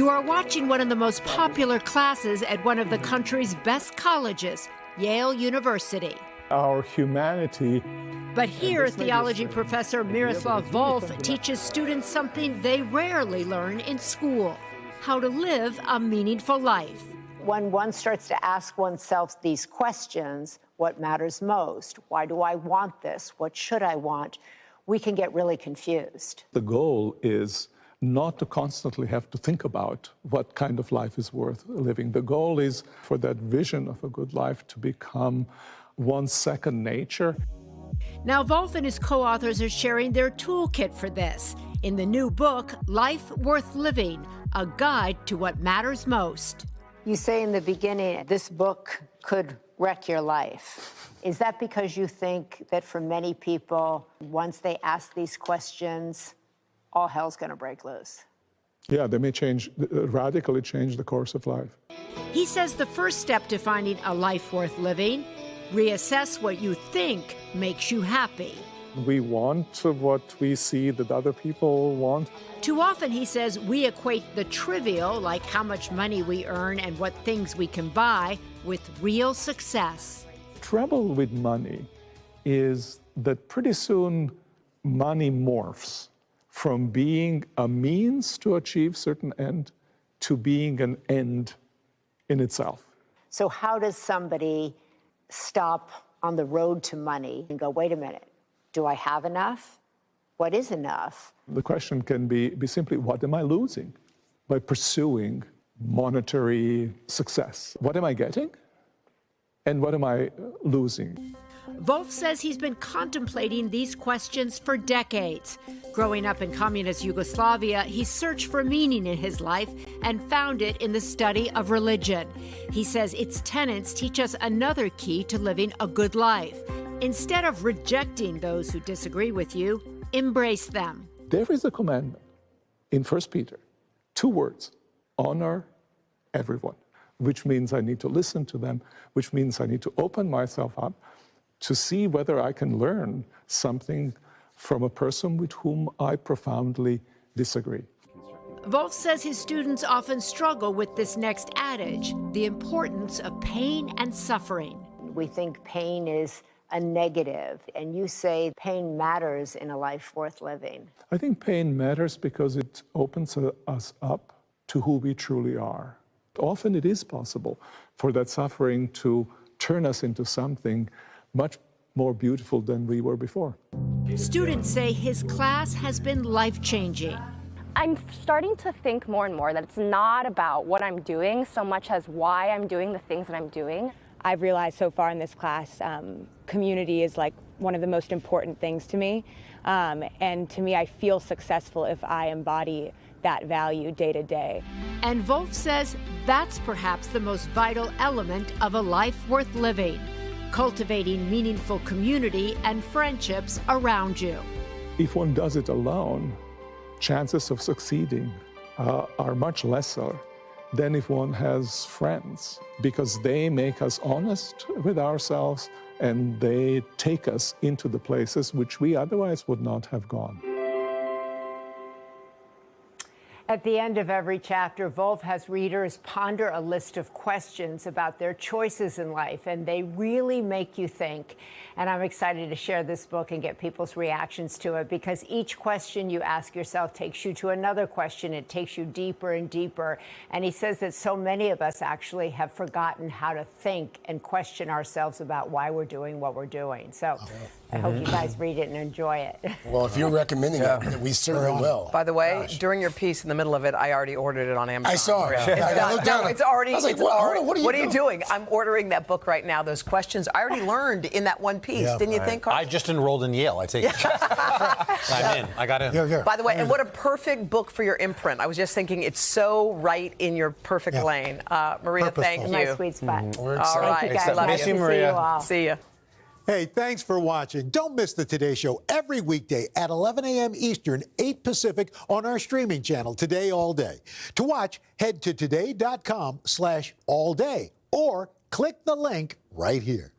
You are watching one of the most popular classes at one of the country's best colleges, Yale University. Our humanity. But here, theology professor Miroslav Volf teaches students something they rarely learn in school: how to live a meaningful life. When one starts to ask oneself these questions, what matters most? Why do I want this? What should I want? We can get really confused. The goal is not to constantly have to think about what kind of life is worth living. The goal is for that vision of a good life to become one's second nature. Now, Volf and his co-authors are sharing their toolkit for this in the new book, Life Worth Living, a guide to what matters most. You say in the beginning, this book could wreck your life. Is that because you think that for many people, once they ask these questions, all hell's going to break loose? Yeah, they may radically change the course of life. He says the first step to finding a life worth living: reassess what you think makes you happy. We want what we see that other people want. Too often, he says, we equate the trivial, like how much money we earn and what things we can buy, with real success. Trouble with money is that pretty soon money morphs from being a means to achieve certain end to being an end in itself. So how does somebody stop on the road to money and go, wait a minute, do I have enough? What is enough? The question can be simply, what am I losing by pursuing monetary success? What am I getting? And what am I losing? Volf says he's been contemplating these questions for decades. Growing up in communist Yugoslavia, he searched for meaning in his life and found it in the study of religion. He says its tenets teach us another key to living a good life. Instead of rejecting those who disagree with you, embrace them. There is a commandment in 1 Peter, 2 words: honor everyone, which means I need to listen to them, which means I need to open myself up to see whether I can learn something from a person with whom I profoundly disagree. Volf says his students often struggle with this next adage, the importance of pain and suffering. We think pain is a negative, and you say pain matters in a life worth living. I think pain matters because it opens us up to who we truly are. Often it is possible for that suffering to turn us into something much more beautiful than we were before. Students say his class has been life-changing. I'm starting to think more and more that it's not about what I'm doing so much as why I'm doing the things that I'm doing. I've realized so far in this class, community is like one of the most important things to me. And to me, I feel successful if I embody that value day to day. And Volf says that's perhaps the most vital element of a life worth living: cultivating meaningful community and friendships around you. If one does it alone, chances of succeeding are much lesser than if one has friends, because they make us honest with ourselves and they take us into the places which we otherwise would not have gone. At the end of every chapter, Volf has readers ponder a list of questions about their choices in life, and they really make you think. And I'm excited to share this book and get people's reactions to it, because each question you ask yourself takes you to another question. It takes you deeper and deeper. And he says that so many of us actually have forgotten how to think and question ourselves about why we're doing what we're doing. So I hope you guys read it and enjoy it. Well, if you're recommending it, we certainly will. By the way, during your piece in the middle of it, I already ordered it on Amazon. I saw it. I looked down. It's already. I was like, what are you doing? I'm ordering that book right now. Those questions I already learned in that one piece. Didn't you think, Carl? I just enrolled in Yale. I take it. I'm in. I got in. Here. By the way, and what a perfect book for your imprint. I was just thinking it's so right in your perfect lane. Maria, Purposeful. thank you. My sweet spot. We're All excited. right. Thank you, guys. Love Nice you. to see you all. See you. Hey, thanks for watching. Don't miss the Today Show every weekday at 11 a.m. Eastern, 8 Pacific on our streaming channel, Today All Day. To watch, head to today.com/allday or click the link right here.